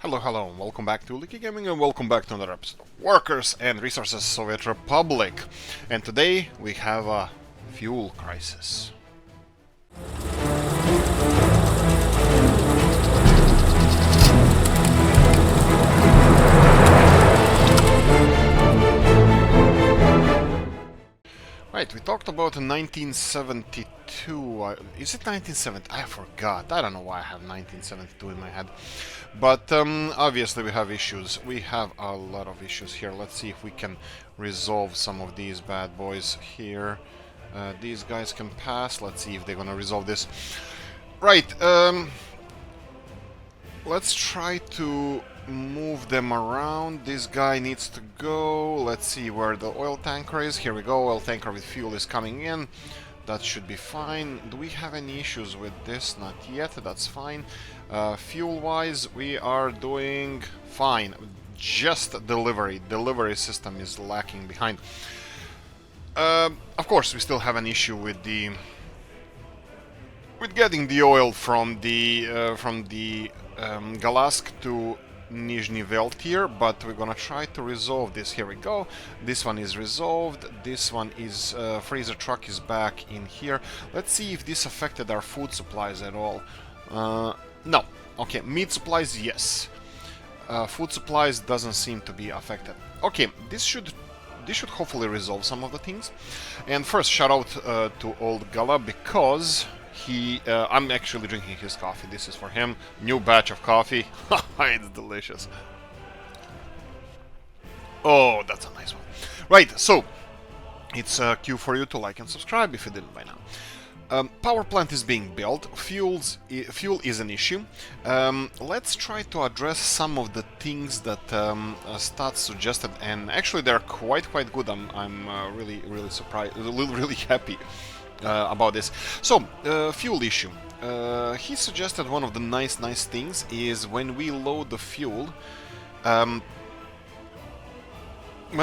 Hello, and welcome back to Oolykee Gaming, and welcome back to another episode of Workers and Resources Soviet Republic. And today we have a fuel crisis. Right, we talked about 1972. Is it 1970? I forgot. I don't know why I have 1972 in my head. But obviously we have issues. We have a lot of issues here. Let's see if we can resolve some of these bad boys here. These guys can pass. Let's see if they're gonna resolve this. Right, let's try to move them around. This guy needs to go. Let's see where the oil tanker is. Here we go. Oil tanker with fuel is coming in. That should be fine. Do we have any issues with this? Not yet. That's fine. Fuel-wise, we are doing fine. Just delivery. Delivery system is lacking behind. Of course, we still have an issue with getting the oil from the Galask to Nizhny Veltir, but we're gonna try to resolve this. Here we go. This one is resolved. This one is freezer truck is back in here. Let's see if this affected our food supplies at all. No. Okay, meat supplies, yes. Food supplies doesn't seem to be affected. Okay, this should hopefully resolve some of the things. And first, shout out to Old Gala because I'm actually drinking his coffee. This is for him. New batch of coffee. It's delicious. Oh, that's a nice one. Right, so it's a cue for you to like and subscribe if you didn't by now. Power plant is being built. Fuel is an issue. Let's try to address some of the things that Stats suggested, and actually they're quite good. I'm really surprised, really happy about this. So, fuel issue. He suggested one of the nice things is when we load the fuel. When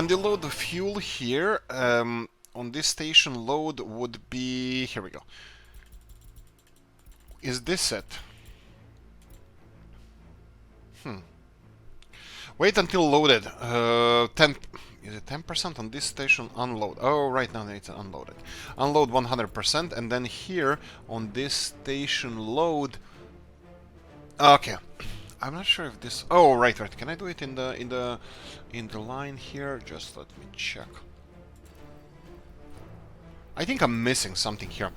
they load the fuel here, on this station, load would be... Here we go. Is this it? Wait until loaded. 10... Is it 10% on this station? Unload. Oh, right now it's unloaded. Unload 100%, and then here on this station load. Okay, I'm not sure if this. Oh, right. Can I do it in the line here? Just let me check. I think I'm missing something here.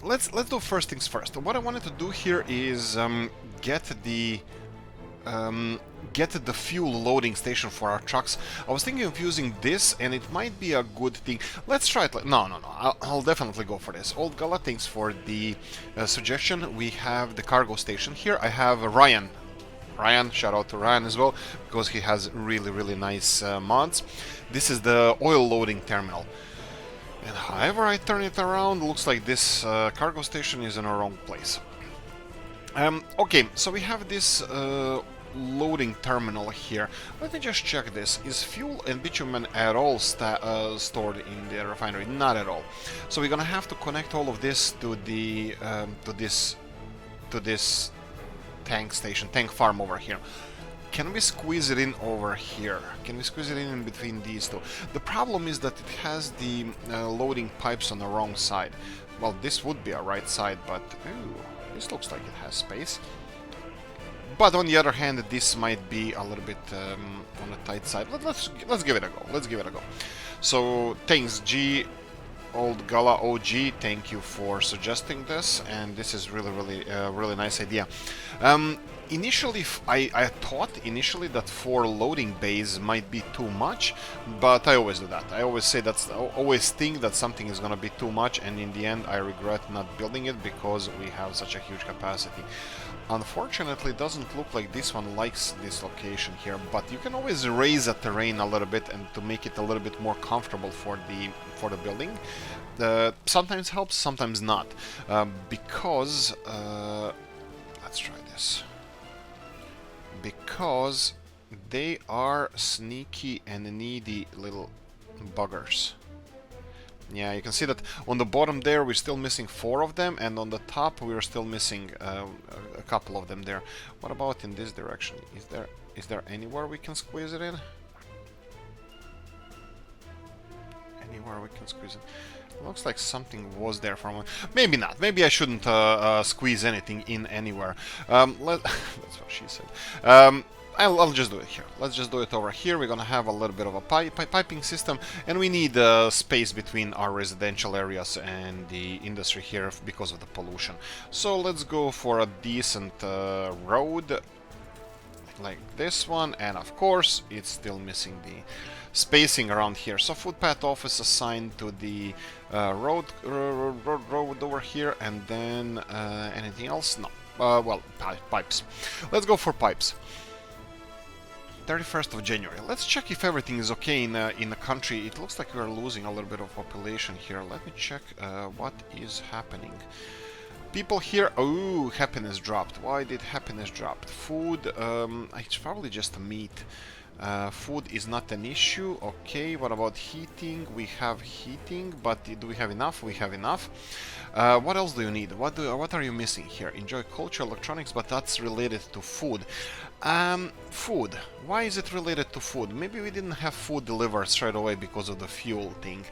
Let's do first things first. What I wanted to do here is get the fuel loading station for our trucks. I was thinking of using this, and it might be a good thing. Let's try it. No. I'll definitely go for this. Old Gala, thanks for the suggestion. We have the cargo station here. I have Ryan. Shout out to Ryan as well, because he has really nice mods. This is the oil loading terminal. And however I turn it around, looks like this cargo station is in the wrong place. Okay, so we have this loading terminal here. Let me just check this. Is fuel and bitumen at all stored in the refinery? Not at all. So we're gonna have to connect all of this to the to this tank station, tank farm over here. Can we squeeze it in over here? Can we squeeze it in between these two? The problem is that it has the loading pipes on the wrong side. Well, this would be a right side, but ooh, this looks like it has space. But on the other hand, this might be a little bit on the tight side. Let's give it a go. Let's give it a go. So thanks, Old Gala OG. Thank you for suggesting this, and this is really nice idea. Initially, I thought initially that 4 loading bays might be too much, but I always do that. I always say always think that something is gonna be too much, and in the end I regret not building it because we have such a huge capacity. Unfortunately, it doesn't look like this one likes this location here, but you can always raise the terrain a little bit and to make it a little bit more comfortable for the building. Sometimes helps, sometimes not, because let's try this. Because they are sneaky and needy little buggers. Yeah, you can see that on the bottom there we're still missing 4 of them, and on the top we're still missing a couple of them there. What about in this direction? Is there anywhere we can squeeze it in? Anywhere we can squeeze it? Looks like something was there for a moment. Maybe not. Maybe I shouldn't squeeze anything in anywhere. That's what she said. I'll just do it here. Let's just do it over here. We're gonna have a little bit of a piping system, and we need space between our residential areas and the industry here because of the pollution. So let's go for a decent road like this one, and of course it's still missing the spacing around here. So footpath office assigned to the road over here, and then anything else? No. Well, pipes. Let's go for pipes. 31st of January. Let's check if everything is okay in the country. It looks like we are losing a little bit of population here. Let me check what is happening. People here. Oh, happiness dropped. Why did happiness drop? Food. It's probably just meat. Food is not an issue. Okay, what about heating? We have heating, but do we have enough? We have enough. What else do you need? What are you missing here? Enjoy culture, electronics, but that's related to food. Food. Why is it related to food? Maybe we didn't have food delivered straight away because of the fuel thing.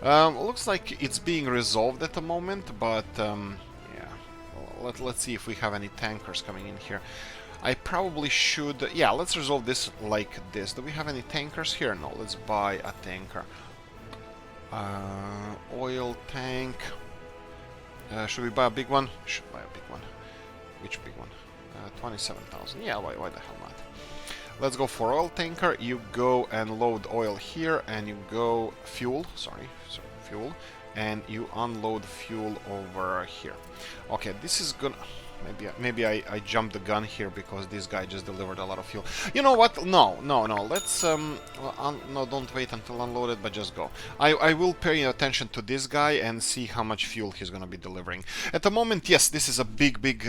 Looks like it's being resolved at the moment, but yeah. Well, let's see if we have any tankers coming in here. I probably should... Yeah, let's resolve this like this. Do we have any tankers here? No, let's buy a tanker. Oil tank. Should we buy a big one? Should buy a big one. Which big one? 27,000. Yeah, why the hell not? Let's go for oil tanker. You go and load oil here, and you go fuel. Sorry, fuel. And you unload fuel over here. Okay, this is gonna... Maybe I jumped the gun here because this guy just delivered a lot of fuel. You know what? No. Let's no, don't wait until unloaded, but just go. I will pay attention to this guy and see how much fuel he's gonna be delivering. At the moment, yes, this is a big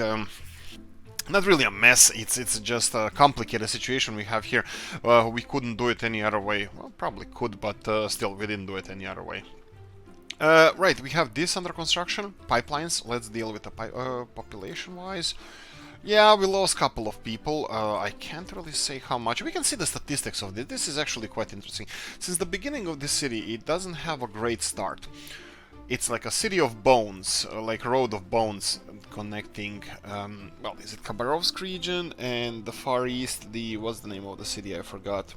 not really a mess. It's just a complicated situation we have here. We couldn't do it any other way. Well, probably could, but still, we didn't do it any other way. Right, we have this under construction. Pipelines. Let's deal with the population-wise. Yeah, we lost a couple of people. I can't really say how much. We can see the statistics of this. This is actually quite interesting. Since the beginning of this city, it doesn't have a great start. It's like a city of bones, like a road of bones connecting, well, is it Khabarovsk region and the Far East, what's the name of the city? I forgot.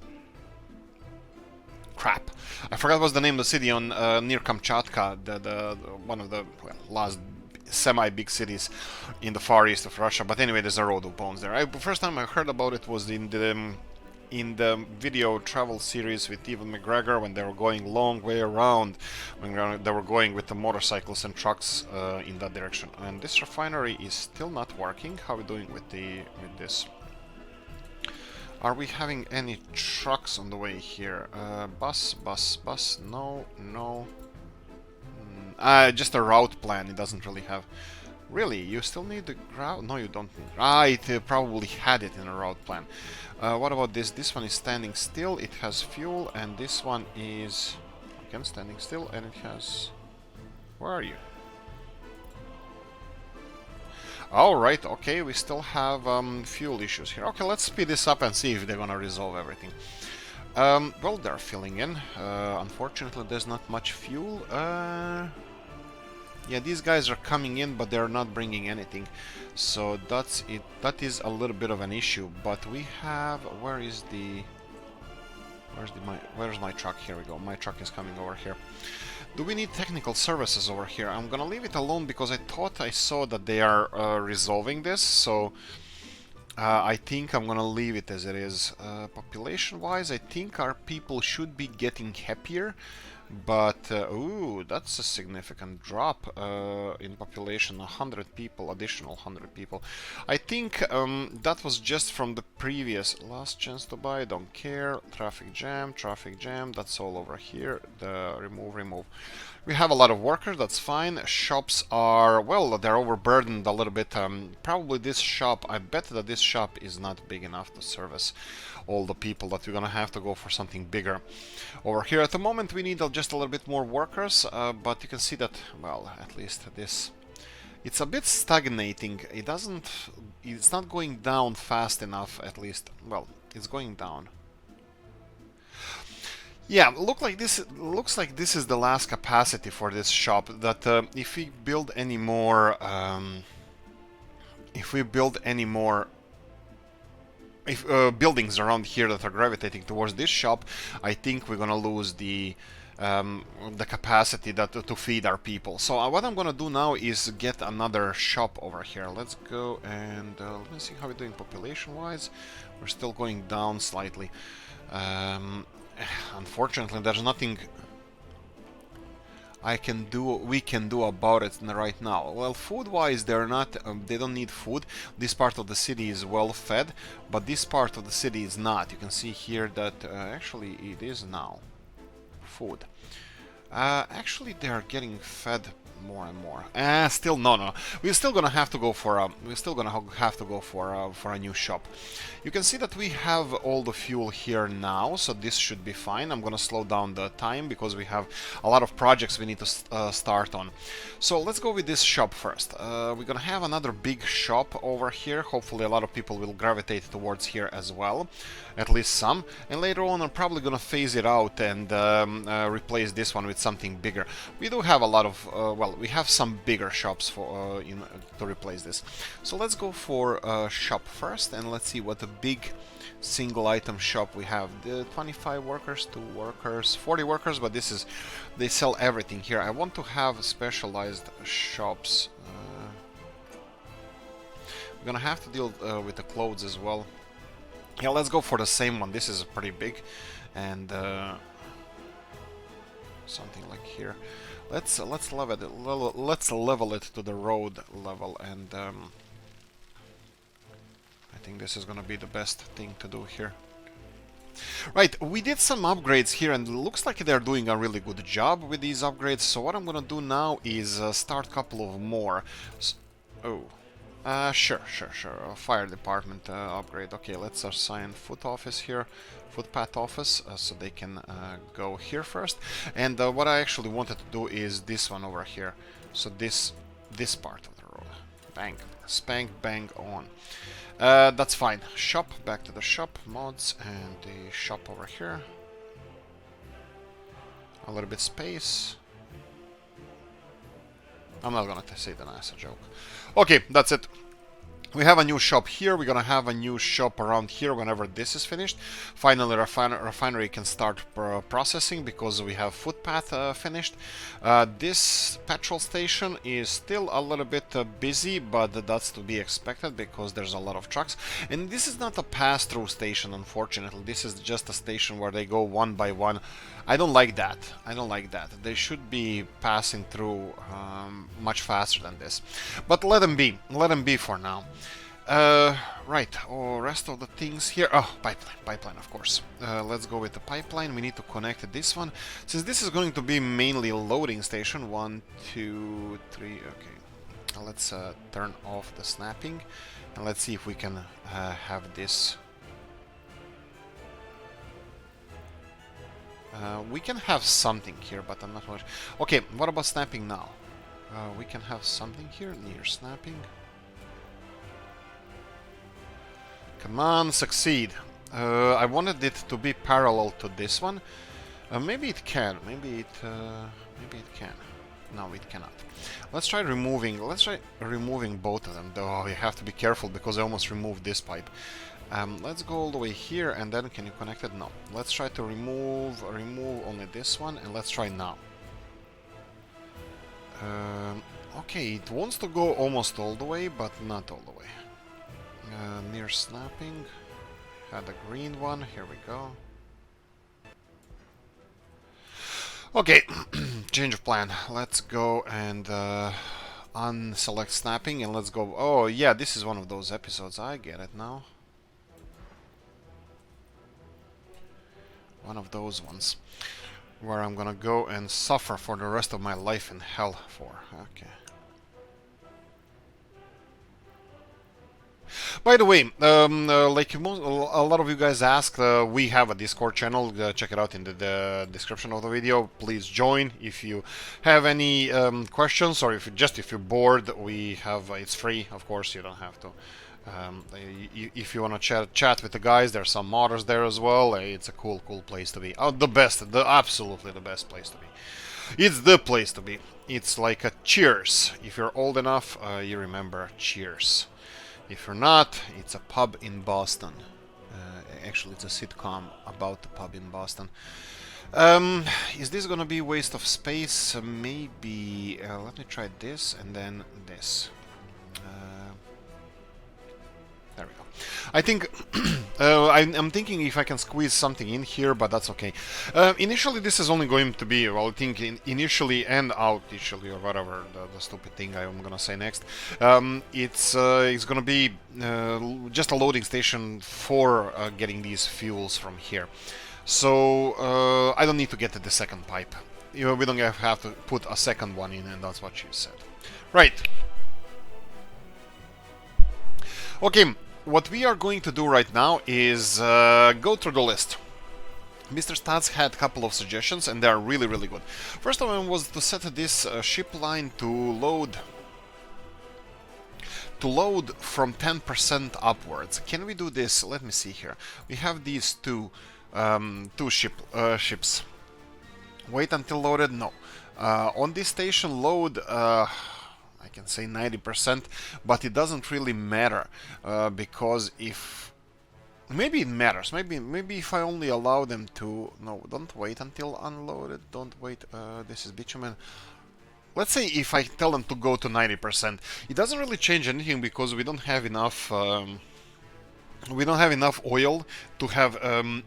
Crap. I forgot what's the name of the city on near Kamchatka, the one of the last semi-big cities in the Far East of Russia. But anyway, there's a road of bones there. The first time I heard about it was in the video travel series with Evan McGregor, when they were going long way around, when they were going with the motorcycles and trucks in that direction. And this refinery is still not working. How are we doing with this? Are we having any trucks on the way here? Bus, no. Just a route plan. It doesn't really have... Really? You still need the route? No, you don't need... it probably had it in a route plan. What about this? This one is standing still. It has fuel, and this one is... Again, standing still, and it has... Where are you? Alright, okay, we still have fuel issues here. Okay, let's speed this up and see if they're gonna resolve everything. Well, they're filling in. Unfortunately, there's not much fuel. Yeah, these guys are coming in, but they're not bringing anything. So that's it. That is a little bit of an issue. But we have... Where's my truck? Here we go. My truck is coming over here. Do we need technical services over here? I'm gonna leave it alone because I thought I saw that they are resolving this. So I think I'm gonna leave it as it is. Population-wise, I think our people should be getting happier. But, ooh, that's a significant drop in population. 100 people, additional 100 people. I think that was just from the previous. Last chance to buy, don't care. Traffic jam, that's all over here. The remove. We have a lot of workers, that's fine. Shops are, well, they're overburdened a little bit. Probably this shop, I bet that this shop is not big enough to service all the people, that we're gonna have to go for something bigger. Over here at the moment we need just a little bit more workers, but you can see that, well, at least this It's a bit stagnating. It's not going down fast enough, at least. Well, it's going down. Yeah, looks like this is the last capacity for this shop. That if we build any more, if we build any more buildings around here that are gravitating towards this shop, I think we're gonna lose the capacity to feed our people. So what I'm gonna do now is get another shop over here. Let's go and let me see how we're doing population-wise. We're still going down slightly. Unfortunately, there's nothing we can do about it right now. Well, food-wise, they're not. They don't need food. This part of the city is well fed, but this part of the city is not. You can see here that actually it is now food. Actually, they are getting fed more and more. Still no. We're still gonna have to go for a new shop. You can see that we have all the fuel here now, so this should be fine. I'm gonna slow down the time because we have a lot of projects we need to start on. So let's go with this shop first. We're gonna have another big shop over here. Hopefully a lot of people will gravitate towards here as well, at least some. And later on I'm probably gonna phase it out and replace this one with something bigger. We do have a lot of we have some bigger shops for to replace this. So let's go for shop first, and let's see what the big single item shop we have. The 25 workers, 2 workers, 40 workers, but they sell everything here. I want to have specialized shops. We're gonna have to deal with the clothes as well. Yeah, let's go for the same one. This is pretty big, and something like here. Let's level it to the road level, and I think this is gonna be the best thing to do here. Right, we did some upgrades here, and it looks like they're doing a really good job with these upgrades. So what I'm gonna do now is start a couple of more. Sure. Fire department upgrade. Okay, let's assign footpath office, so they can go here first. And what I actually wanted to do is this one over here. So this part of the road. Bang, spank, bang on. That's fine. Shop, back to the shop, mods, and the shop over here. A little bit space. I'm not gonna say the nicer joke. Okay, that's it. We have a new shop here. We're gonna have a new shop around here whenever this is finished. Finally, refinery can start processing because we have footpath finished. This petrol station is still a little bit busy, but that's to be expected because there's a lot of trucks. And this is not a pass-through station, unfortunately. This is just a station where they go one by one. I don't like that. They should be passing through much faster than this. But let them be. Let them be for now. Right, rest of the things here. Oh, pipeline, of course. Let's go with the pipeline. We need to connect this one. Since this is going to be mainly a loading station. 1, 2, 3, okay. Let's turn off the snapping. And let's see if we can have this. We can have something here, but I'm not sure. Okay, what about snapping now? We can have something here near snapping. Come on, succeed. I wanted it to be parallel to this one. Maybe it can. Maybe it can. No, it cannot. Let's try removing both of them. Though you have to be careful because I almost removed this pipe. Let's go all the way here, and then can you connect it? No. Let's try to remove only this one, and let's try now. Okay, it wants to go almost all the way, but not all the way. Near snapping. Had a green one. Here we go. Okay, change of plan. Let's go and unselect snapping, and let's go. Oh yeah, this is one of those episodes. I get it now. One of those ones where I'm gonna go and suffer for the rest of my life in hell for. Okay. By the way, like a lot of you guys asked, we have a Discord channel. Check it out in the description of the video. Please join if you have any questions, or if you're bored. We have it's free, of course. You don't have to. If you want to chat with the guys, there's some modders there as well. It's a cool place to be. Oh, absolutely the best place to be. It's the place to be. It's like a Cheers. If you're old enough, you remember Cheers. If you're not, it's a pub in Boston. Actually, it's a sitcom about the pub in Boston. Is this gonna be a waste of space? Maybe. Let me try this and then this. There we go. I think I'm thinking if I can squeeze something in here, but that's okay. Initially, this is only going to be, well, I think initially and out initially, or whatever the stupid thing I'm gonna say next. It's gonna be just a loading station for getting these fuels from here. So I don't need to get to the second pipe. We don't have to put a second one in, and that's what she said. Right. Okay, what we are going to do right now is go through the list. Mr. Stats had a couple of suggestions, and they are really, really good. First of them was to set this ship line to load from 10% upwards. Can we do this? Let me see here. We have these two ships. Wait until loaded? No. On this station, load. I can say 90%, but it doesn't really matter because if maybe it matters. Maybe if I only allow them to. No, don't wait until unloaded. Don't wait. This is bitumen. Let's say if I tell them to go to 90%, it doesn't really change anything because we don't have enough. We don't have enough oil to have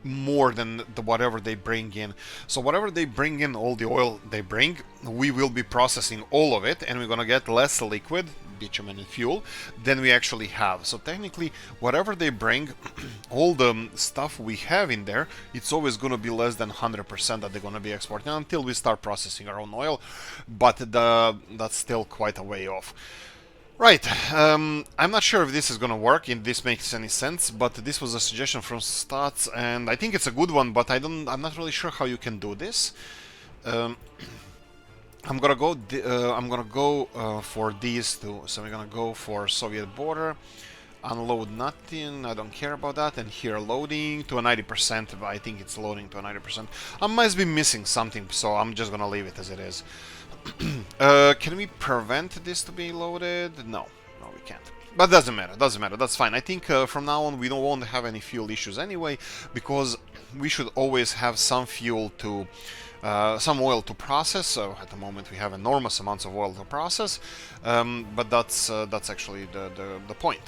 more than whatever they bring in. So whatever they bring in, all the oil they bring, we will be processing all of it, and we're gonna get less liquid, bitumen and fuel, than we actually have. So technically, whatever they bring, all the stuff we have in there, it's always gonna be less than 100% that they're gonna be exporting until we start processing our own oil, but that's still quite a way off. Right, I'm not sure if this is gonna work, if this makes any sense, but this was a suggestion from Stats, and I think it's a good one, but I'm not really sure how you can do this. I'm gonna go for these two. So we're gonna go for Soviet border, unload nothing. I don't care about that, and here loading to a 90%. I think it's loading to a 90%. I must be missing something, so I'm just gonna leave it as it is. Can we prevent this to be loaded? No, we can't. But doesn't matter, that's fine. I think from now on we won't have any fuel issues anyway, because we should always have some fuel to, some oil to process. So at the moment we have enormous amounts of oil to process, but that's actually the point.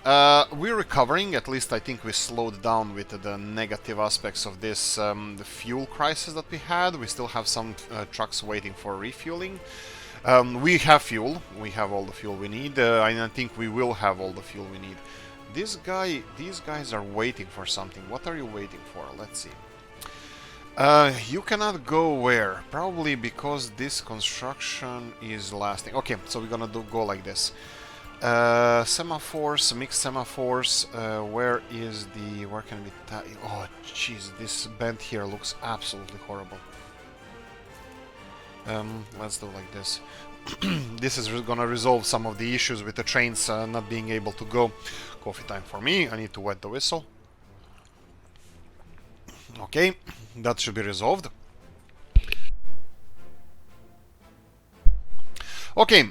We're recovering, at least I think we slowed down with the negative aspects of this the fuel crisis that we had. We still have some trucks waiting for refueling. We have fuel, we have all the fuel we need, and I think we will have all the fuel we need. These guys are waiting for something. What are you waiting for? Let's see. You cannot go where? Probably because this construction is lasting. Okay, so we're gonna go like this. Semaphores, mixed semaphores. Where can we? Oh, jeez, this bend here looks absolutely horrible. Let's do like this. This is gonna resolve some of the issues with the trains not being able to go. Coffee time for me. I need to wet the whistle. Okay, that should be resolved. Okay,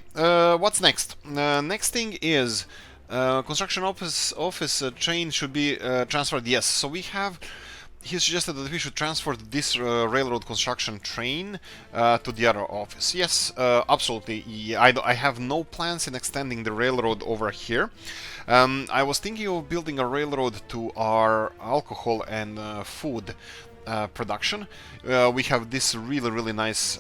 what's next? Next thing is construction office train should be transferred. Yes, so he suggested that we should transfer this railroad construction train to the other office. Yes, absolutely. Yeah, I have no plans in extending the railroad over here. I was thinking of building a railroad to our alcohol and food production. We have this really nice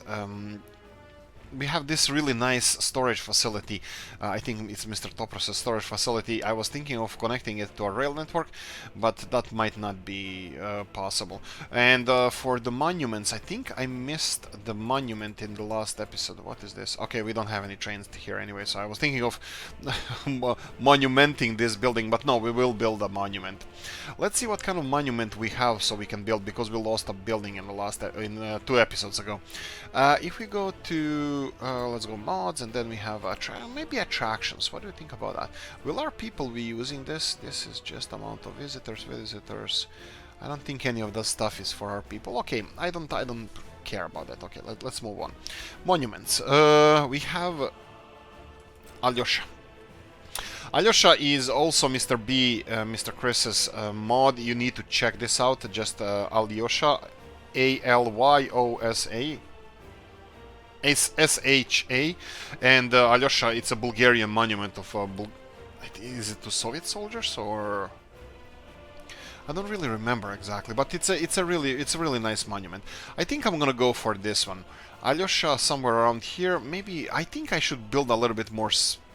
we have this really nice storage facility. I think it's Mr. Topros's storage facility. I was thinking of connecting it to a rail network, but that might not be possible. And for the monuments, I think I missed the monument in the last episode. What is this? Okay, we don't have any trains here anyway, so I was thinking of monumenting this building, but no, we will build a monument. Let's see what kind of monument we have so we can build, because we lost a building in the last 2 episodes ago. If we go to let's go mods, and then we have maybe attractions. What do you think about that? Will our people be using this? This is just amount of visitors. I don't think any of that stuff is for our people. Okay, I don't care about that. Okay, let's move on. Monuments. We have Alyosha. Alyosha is also Mr. B, Mr. Chris's mod. You need to check this out. Just Alyosha, Alyosa, SHA, and Alyosha. It's a Bulgarian monument of. Is it to Soviet soldiers, or? I don't really remember exactly, but it's a really nice monument. I think I'm gonna go for this one. Alyosha somewhere around here. Maybe I think I should build a little bit more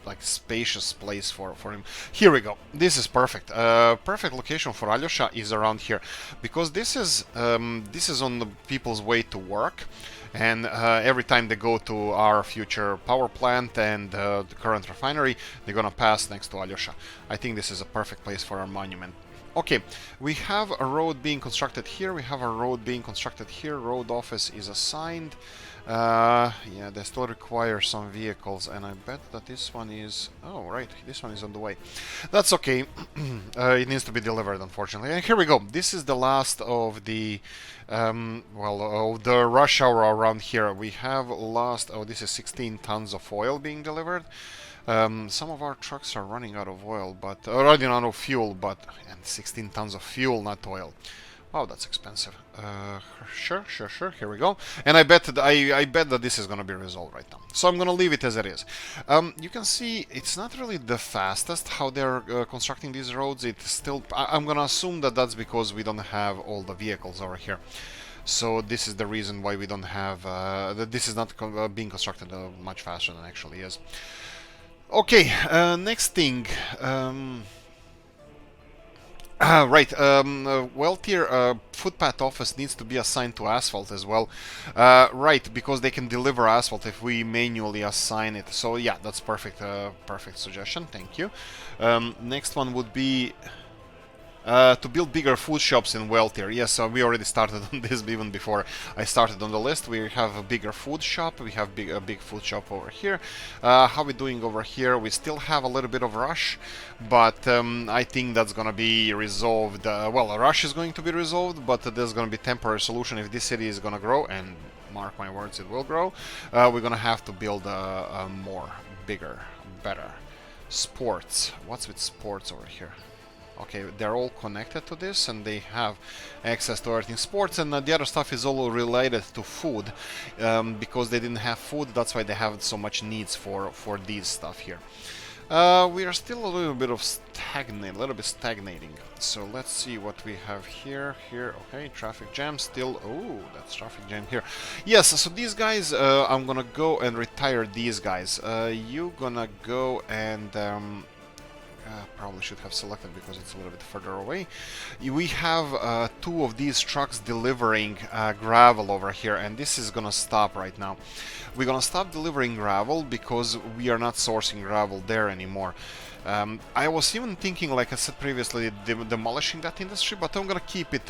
like spacious place for him. Here we go. This is perfect. Perfect location for Alyosha is around here, because this is on the people's way to work, and every time they go to our future power plant and the current refinery, they're gonna pass next to Alyosha. I think this is a perfect place for our monument. Okay, we have a road being constructed here, we have a road being constructed here, road office is assigned. Yeah, they still require some vehicles, and I bet that this one is... Oh, right, this one is on the way. That's okay. It needs to be delivered, unfortunately. And here we go. This is the last of the... of the rush hour around here. We have lost... Oh, this is 16 tons of oil being delivered. Some of our trucks are running out of oil, but... running out of fuel, but... And 16 tons of fuel, not oil. Wow, that's expensive. Sure. Here we go. And I bet that this is gonna be resolved right now. So I'm gonna leave it as it is. You can see it's not really the fastest how they're constructing these roads. It's still. I'm gonna assume that that's because we don't have all the vehicles over here. So this is the reason why we don't have. That this is not being constructed much faster than it actually is. Okay. Next thing. Right, wealthier footpath office needs to be assigned to asphalt as well. Right, because they can deliver asphalt if we manually assign it. So yeah, that's perfect. Perfect suggestion. Thank you. Next one would be to build bigger food shops in wealthier. Yes, we already started on this even before I started on the list. We have a bigger food shop. We have a big food shop over here. How are we doing over here? We still have a little bit of rush, but I think that's gonna be resolved. Well, a rush is going to be resolved, but there's gonna be temporary solution if this city is gonna grow, and mark my words, it will grow. We're gonna have to build a more, bigger, better. Sports. What's with sports over here? Okay, they're all connected to this, and they have access to everything. Sports and the other stuff is all related to food, because they didn't have food. That's why they have so much needs for these stuff here. We are still a little bit stagnating. So let's see what we have here. Okay, traffic jam still. Oh, that's traffic jam here. Yes, so these guys, I'm gonna go and retire these guys. You gonna go and. Probably should have selected because it's a little bit further away. We have 2 of these trucks delivering gravel over here, and this is gonna stop right now. We're gonna stop delivering gravel because we are not sourcing gravel there anymore. I was even thinking, like I said previously, demolishing that industry, but I'm gonna keep it.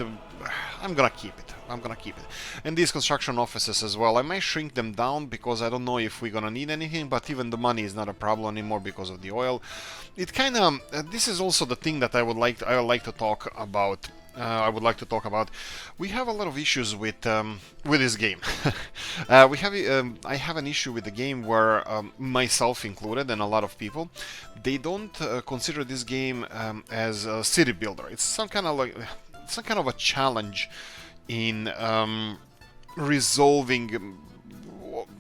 I'm gonna keep it. And these construction offices as well. I might shrink them down because I don't know if we're gonna need anything, but even the money is not a problem anymore because of the oil. It kind of. This is also the thing that I would like to talk about. We have a lot of issues with this game. I have an issue with the game where myself included and a lot of people, they don't consider this game as a city builder. It's some kind of a challenge in resolving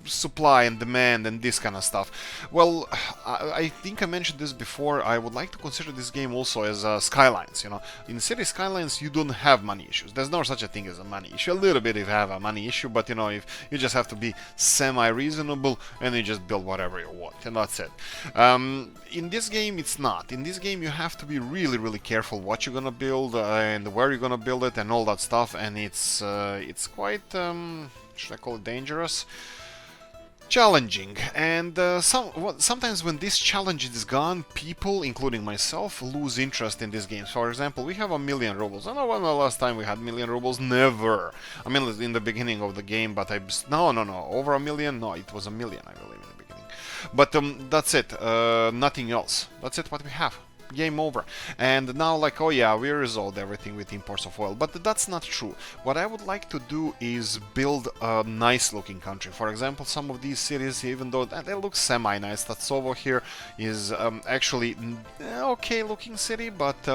supply and demand and this kind of stuff. Well, I think I mentioned this before. I would like to consider this game also as Skylines. You know, in City Skylines you don't have money issues. There's no such a thing as a money issue. A little bit if you have a money issue, but you know, if you just have to be semi-reasonable and you just build whatever you want, and that's it. In this game, it's not. In this game, you have to be really, really careful what you're gonna build and where you're gonna build it and all that stuff. And it's quite should I call it dangerous? Challenging. And sometimes when this challenge is gone, people, including myself, lose interest in this game. For example, we have 1,000,000 rubles. I don't know when the last time we had 1,000,000 rubles. Never. I mean, in the beginning of the game, but no, over 1,000,000. No, it was 1,000,000, I believe, in the beginning. But that's it. Nothing else. That's it. What we have. Game over. And now, like, oh yeah, we resolved everything with imports of oil, but that's not true. What I would like to do is build a nice looking country. For example, some of these cities, even though they look semi-nice, Tatsovo here is actually okay looking city, but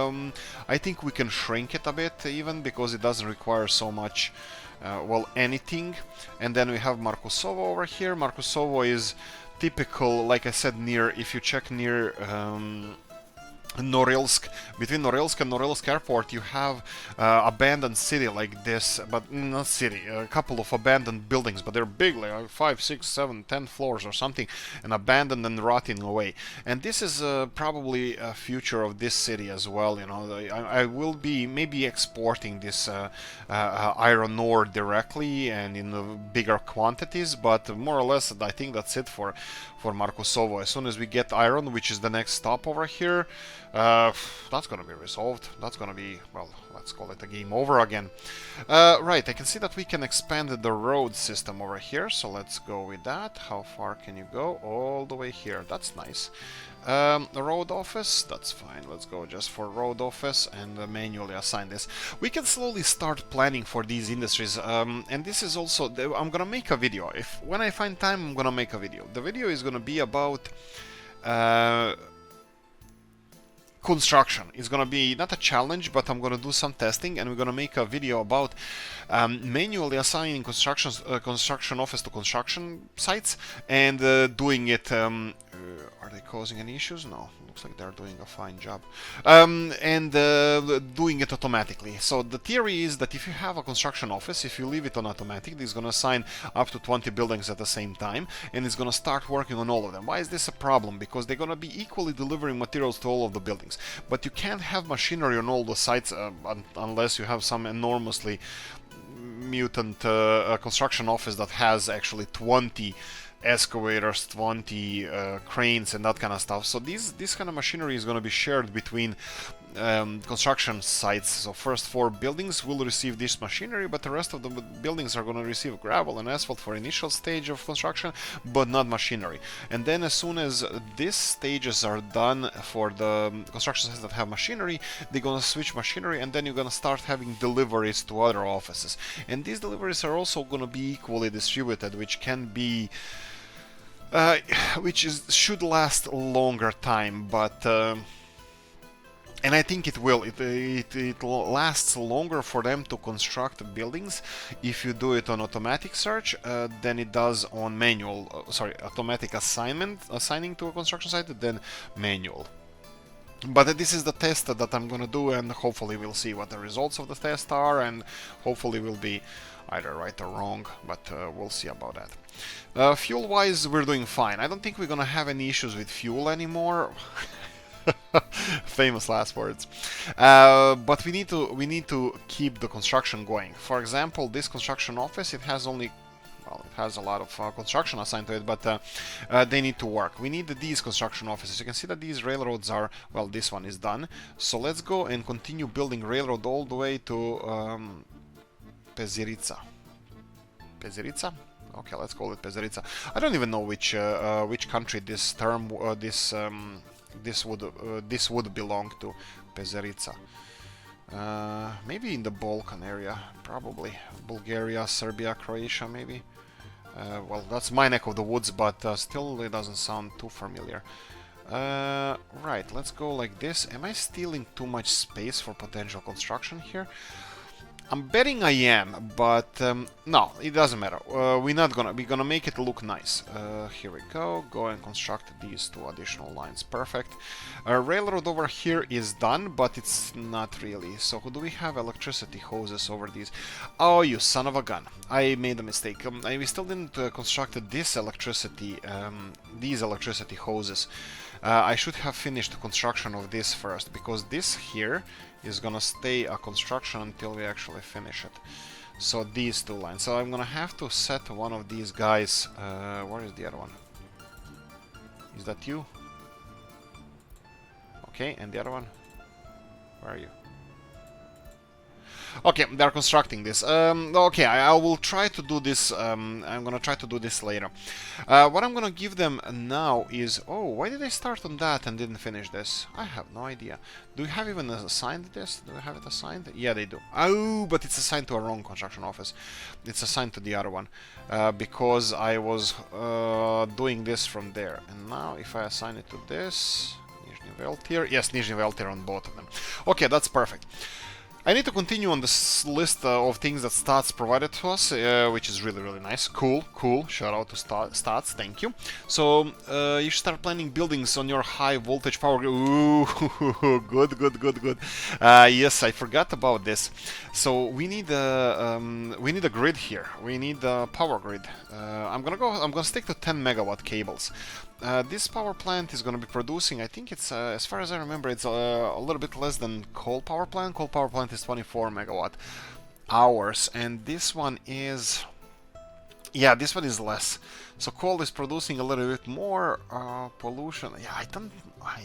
I think we can shrink it a bit even, because it doesn't require so much well, anything. And then we have Markusovo over here. Markusovo is typical, like I said, near, if you check near Norilsk. Between Norilsk and Norilsk Airport you have abandoned city like this, but not city, a couple of abandoned buildings, but they're big, like 5, 6, 7, 10 floors or something, and abandoned and rotting away. And this is probably a future of this city as well. You know, I will be maybe exporting this iron ore directly and in bigger quantities, but more or less I think that's it for Markusovo. As soon as we get iron, which is the next stop over here, that's gonna be resolved. That's gonna be, well, let's call it a game over again. Right, I can see that we can expand the road system over here, so let's go with that. How far can you go? All the way here. That's nice. The road office, that's fine. Let's go just for road office and manually assign this. We can slowly start planning for these industries, and this is also, I'm gonna make a video. When I find time, I'm gonna make a video. The video is gonna be about construction. It's gonna be not a challenge, but I'm gonna do some testing, and we're gonna make a video about manually assigning construction office to construction sites and doing it. Are they causing any issues? No, looks like they're doing a fine job. And doing it automatically. So the theory is that if you have a construction office, if you leave it on automatic, it's going to assign up to 20 buildings at the same time, and it's going to start working on all of them. Why is this a problem? Because they're going to be equally delivering materials to all of the buildings. But you can't have machinery on all the sites unless you have some enormously mutant construction office that has actually 20 excavators, 20 cranes and that kind of stuff. So this kind of machinery is going to be shared between construction sites. So first 4 buildings will receive this machinery, but the rest of the buildings are going to receive gravel and asphalt for initial stage of construction, but not machinery. And then as soon as these stages are done for the construction sites that have machinery, they're going to switch machinery, and then you're going to start having deliveries to other offices. And these deliveries are also going to be equally distributed, which can be should last a longer time, but and I think it will. It lasts longer for them to construct buildings if you do it on automatic search than it does on manual. Automatic assigning to a construction site than manual. But this is the test that I'm gonna do, and hopefully we'll see what the results of the test are, and hopefully we'll be either right or wrong, but we'll see about that. Fuel-wise, we're doing fine. I don't think we're gonna have any issues with fuel anymore. Famous last words. But we need to keep the construction going. For example, this construction office, it has only, well, it has a lot of construction assigned to it, but they need to work. We need these construction offices. You can see that these railroads are, well, this one is done. So let's go and continue building railroad all the way to Pezirica. Pezirica? Okay, let's call it Pezirica. I don't even know which country this term, this would belong to. Pezirica. Maybe in the Balkan area, probably. Bulgaria, Serbia, Croatia, maybe. Well, that's my neck of the woods, but still it doesn't sound too familiar. Right, let's go like this. Am I stealing too much space for potential construction here? I'm betting I am, but no, it doesn't matter. We're gonna make it look nice. Here we go. Go and construct these 2 additional lines. Perfect. Railroad over here is done, but it's not really. So do we have electricity hoses over these? Oh, you son of a gun! I made a mistake. We still didn't construct these electricity hoses. I should have finished the construction of this first, because this here is gonna stay a construction until we actually finish it. So these 2 lines. So I'm gonna have to set one of these guys. Where is the other one? Is that you? Okay, and the other one? Where are you? Okay, they're constructing this. Okay, I will try to do this. I'm gonna try to do this later. What I'm gonna give them now is... Oh, why did I start on that and didn't finish this? I have no idea. Do we have even assigned this? Do we have it assigned? Yeah, they do. Oh, but it's assigned to a wrong construction office. It's assigned to the other one. Because I was doing this from there. And now if I assign it to this... Nizhny Veltir. Yes, Nizhny Veltir on both of them. Okay, that's perfect. I need to continue on this list of things that Stats provided to us, which is really, really nice. Cool, cool. Shout out to Stats, thank you. So, you should start planning buildings on your high voltage power grid. Ooh, good, good, good, good. Yes, I forgot about this. So we need a grid here. We need a power grid. I'm gonna stick to 10 megawatt cables. This power plant is going to be producing, I think it's, as far as I remember, it's a little bit less than coal power plant. Coal power plant is 24 megawatt hours, and this one is... Yeah, this one is less. So coal is producing a little bit more pollution. Yeah, I don't...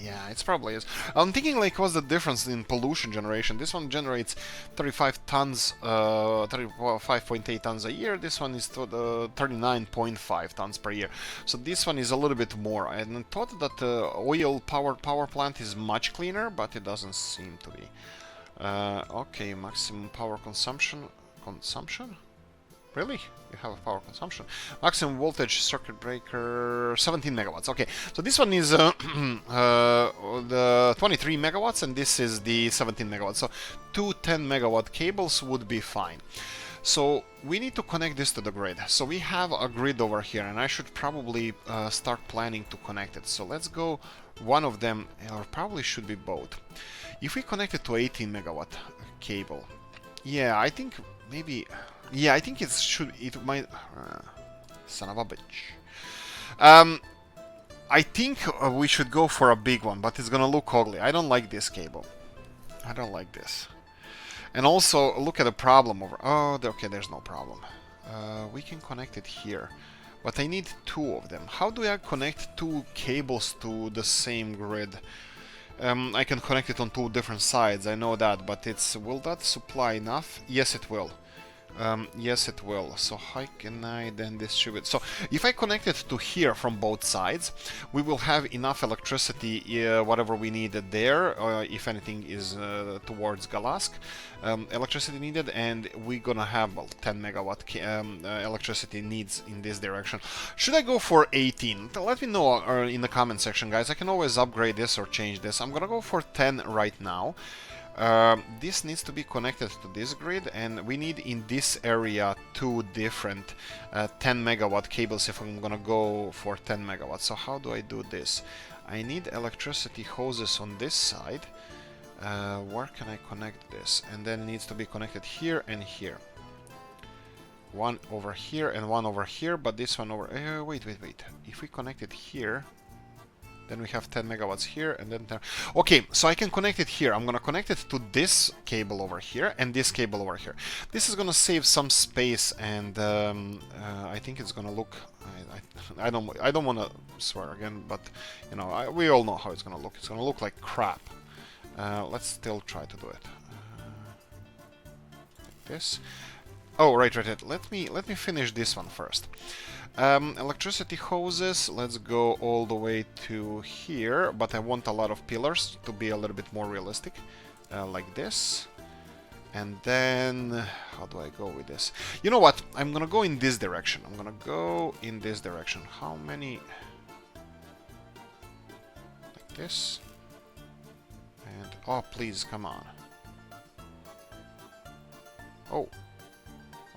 Yeah, it probably is. I'm thinking, like, what's the difference in pollution generation? This one generates 35 tons, 35.8 tons a year. This one is 39.5 tons per year. So this one is a little bit more. I thought that the oil-powered power plant is much cleaner, but it doesn't seem to be. Okay, maximum power consumption. Consumption? Really? You have a power consumption. Maximum voltage circuit breaker 17 megawatts. Okay, so this one is the 23 megawatts, and this is the 17 megawatts. So 2 10 megawatt cables would be fine. So we need to connect this to the grid. So we have a grid over here, and I should probably start planning to connect it. So let's go one of them, or probably should be both. If we connect it to 18 megawatt cable, yeah, I think maybe... Yeah, I think it might... son of a bitch. I think we should go for a big one, but it's gonna look ugly. I don't like this cable. I don't like this. And also, look at the problem over... Oh, okay, there's no problem. We can connect it here. But I need 2 of them. How do I connect 2 cables to the same grid? I can connect it on 2 different sides, I know that, but will that supply enough? Yes, it will. Yes, it will. So how can I then distribute? So if I connect it to here from both sides, we will have enough electricity, whatever we needed there, if anything is towards Galask, electricity needed, and we're gonna have 10 megawatt electricity needs in this direction. Should I go for 18? Let me know in the comment section, guys. I can always upgrade this or change this. I'm gonna go for 10 right now. This needs to be connected to this grid, and we need in this area 2 different 10 megawatt cables if I'm gonna go for 10 megawatts. So how do I do this? I need electricity hoses on this side. Where can I connect this? And then it needs to be connected here and here. One over here and one over here, but this one over... wait. If we connect it here... Then we have 10 megawatts here, and then 10... Okay, so I can connect it here. I'm gonna connect it to this cable over here and this cable over here. This is gonna save some space, and I think it's gonna look... I don't want to swear again, but you know, we all know how it's gonna look. It's gonna look like crap. Let's still try to do it. Like this. Oh, right. Let me finish this one first. Electricity hoses, let's go all the way to here, but I want a lot of pillars to be a little bit more realistic, like this. And then, how do I go with this? You know what? I'm gonna go in this direction. How many? Like this. And, oh, please, come on. Oh,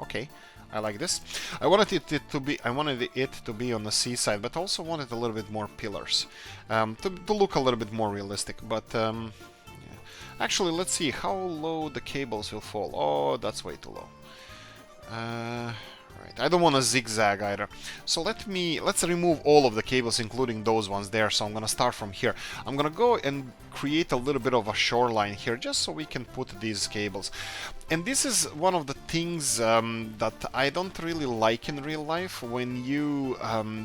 okay. I like this. I wanted it to be on the seaside, but also wanted a little bit more pillars, to look a little bit more realistic. But yeah. Actually, let's see how low the cables will fall. Oh, that's way too low. Right. I don't want to zigzag either. So let's remove all of the cables, including those ones there. So I'm gonna start from here. I'm gonna go and create a little bit of a shoreline here, just so we can put these cables. And this is one of the things that I don't really like in real life, when you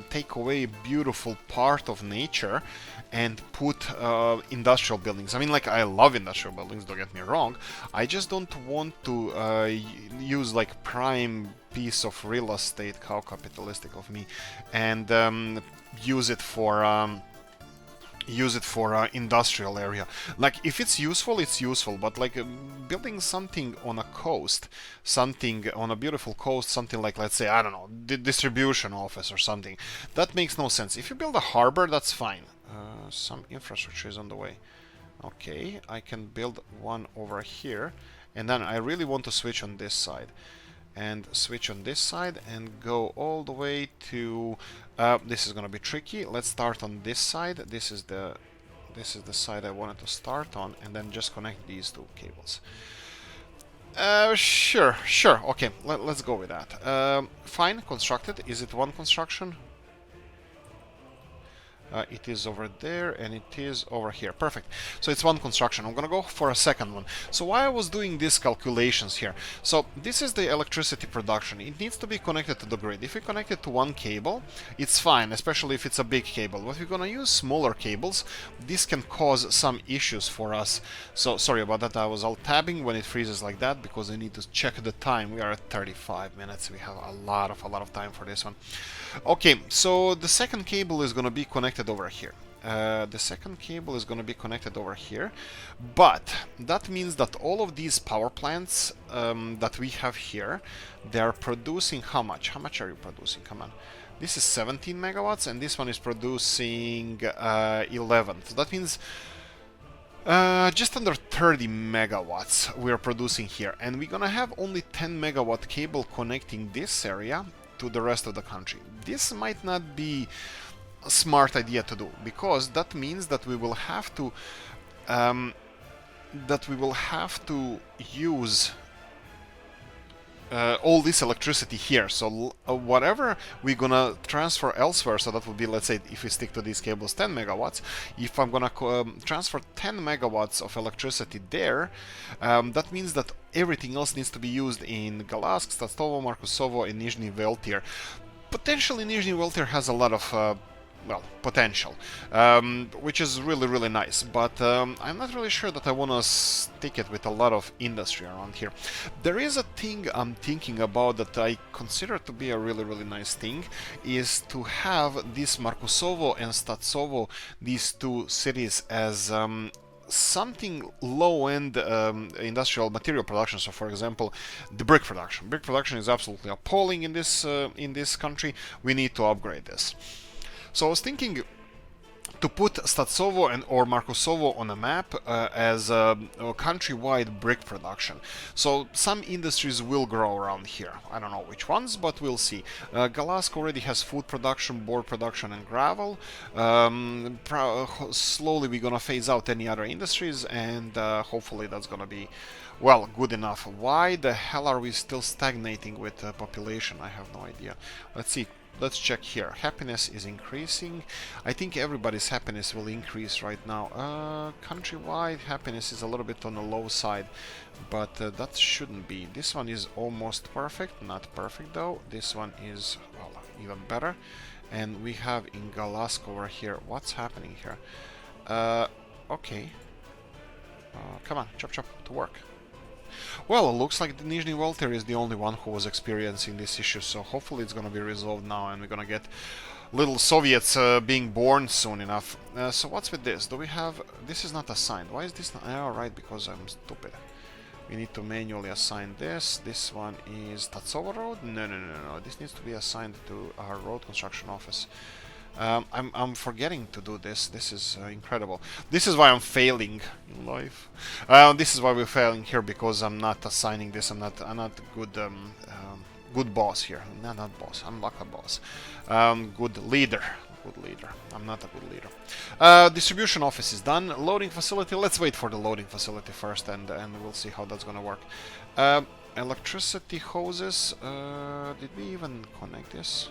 take away a beautiful part of nature and put industrial buildings. I mean, like, I love industrial buildings, don't get me wrong. I just don't want to use like prime piece of real estate, how capitalistic of me, and use it for industrial area. Like, if it's useful, it's useful, but like building something on a coast, something on a beautiful coast, something like, let's say, I don't know, the distribution office or something, that makes no sense. If you build a harbor, that's fine. Some infrastructure is on the way. Okay, I can build one over here, and then I really want to switch on this side. And switch on this side and go all the way to... this is gonna be tricky. Let's start on this side. This is the side I wanted to start on, and then just connect these two cables. Sure. Okay, let's go with that. Fine, constructed. Is it one construction? It is over there, and it is over here. Perfect. So it's one construction. I'm gonna go for a second one. So why I was doing these calculations here? So this is the electricity production. It needs to be connected to the grid. If we connect it to one cable, it's fine, especially if it's a big cable. But if we're gonna use smaller cables, this can cause some issues for us. So sorry about that. I was alt tabbing when it freezes like that, because I need to check the time. We are at 35 minutes. We have a lot of time for this one. Okay, so the second cable is gonna be connected over here. The second cable is going to be connected over here, but that means that all of these power plants that we have here, they are producing how much? How much are you producing? Come on. This is 17 megawatts, and this one is producing 11. So that means just under 30 megawatts we are producing here, and we're gonna have only 10 megawatt cable connecting this area to the rest of the country. This might not be a smart idea to do, because that means that we will have to use all this electricity here. So whatever we're gonna transfer elsewhere, so that would be, let's say, if we stick to these cables, 10 megawatts. If I'm gonna transfer 10 megawatts of electricity there, that means that everything else needs to be used in Galatsk, Statovo, Markusovo, and Nizhny Veltyr. Potentially Nizhny Veltyr has a lot of well, potential, which is really nice, but I'm not really sure that I want to stick it with a lot of industry around here. There is a thing I'm thinking about that I consider to be a really nice thing, is to have this Markusovo and Statsovo, these two cities, as something low-end industrial material production. So, for example, the brick production. Brick production is absolutely appalling in this country. We need to upgrade this. So I was thinking to put Statsovo or Markusovo on a map as a countrywide brick production. So some industries will grow around here. I don't know which ones, but we'll see. Galatsk already has food production, board production, and gravel. Slowly we're gonna phase out any other industries, and hopefully that's gonna be, well, good enough. Why the hell are we still stagnating with population? I have no idea. Let's see. Let's check here. Happiness is increasing. I think everybody's happiness will increase right now. Countrywide happiness is a little bit on the low side, but that shouldn't be. This one is almost perfect. Not perfect though. This one is, well, even better. And we have in Galatsk over here. What's happening here? Okay. Come on, chop to work. Well, it looks like the Nizhny Veltyr is the only one who was experiencing this issue, so hopefully it's gonna be resolved now, and we're gonna get little Soviets being born soon enough. So what's with this? Do we have... This is not assigned. Why is this not... Oh, right, because I'm stupid. We need to manually assign this. This one is Tatsovo Road? No. This needs to be assigned to our road construction office. I'm forgetting to do this. This is incredible. This is why I'm failing in life. This is why we're failing here, because I'm not assigning this. I'm not a good good boss here. No, not boss. I'm not a boss. Good leader. Good leader. I'm not a good leader. Distribution office is done. Loading facility. Let's wait for the loading facility first, and we'll see how that's gonna work. Electricity hoses. Did we even connect this?